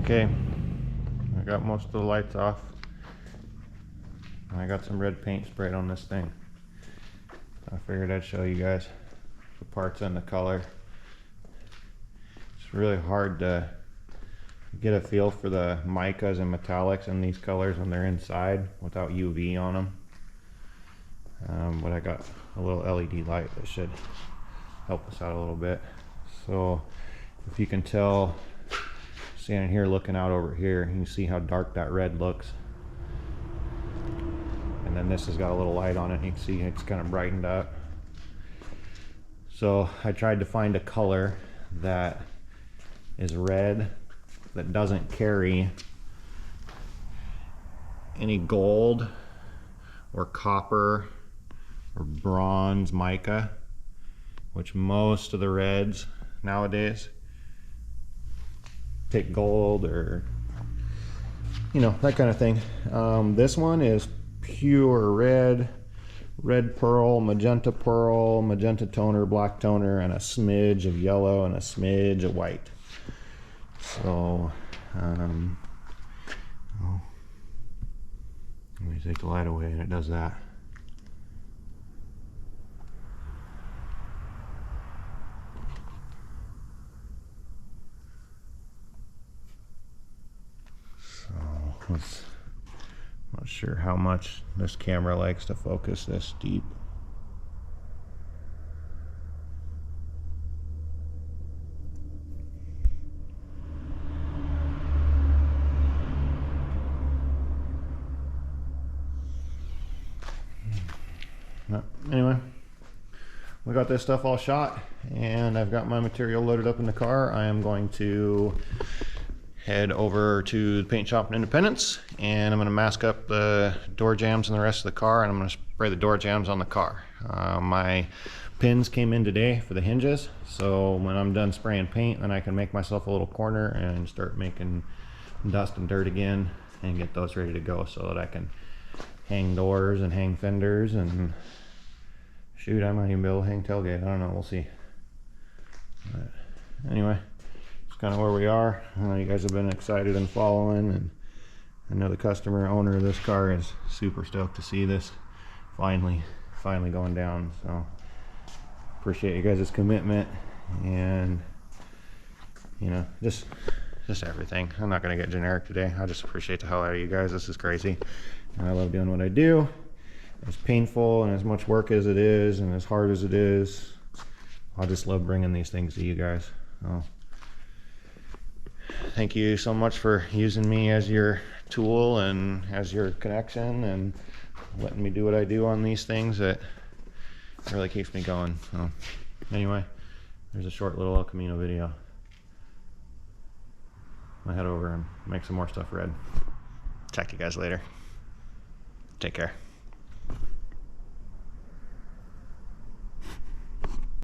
Okay, I got most of the lights off. I got some red paint sprayed on this thing. I figured I'd show you guys the parts and the color. It's really hard to get a feel for the micas and metallics in these colors when they're inside without UV on them. But I got a little LED light that should help us out a little bit. So if you can tell, standing here looking out over here, you can see how dark that red looks. And then this has got a little light on it, and you can see it's kind of brightened up. So I tried to find a color that is red, that doesn't carry any gold or copper or bronze mica, which most of the reds nowadays take gold or, you know, that kind of thing. This one is pure red, red pearl, magenta toner, black toner, and a smidge of yellow and a smidge of white. So well, let me take the light away and it does that. So not sure how much this camera likes to focus this deep. Anyway, we got this stuff all shot and I've got my material loaded up in the car. I am going to head over to the paint shop in Independence and I'm going to mask up the door jambs and the rest of the car, and I'm going to spray the door jambs on the car. My pins came in today for the hinges, so when I'm done spraying paint, then I can make myself a little corner and start making dust and dirt again and get those ready to go so that I can hang doors and hang fenders, and shoot, I might even be able to hang tailgate. I don't know, we'll see. But anyway, it's kind of where we are. I know you guys have been excited and following, and I know the customer owner of this car is super stoked to see this finally going down. So appreciate you guys' commitment and, you know, just everything. I'm not gonna get generic today. I just appreciate the hell out of you guys. This is crazy and I love doing what I do. As painful and as much work as it is and as hard as it is, I just love bringing these things to you guys. So thank you so much for using me as your tool and as your connection and letting me do what I do on these things. That really keeps me going. So anyway, there's a short little El Camino video. I'll head over and make some more stuff red. Check you guys later. Take care.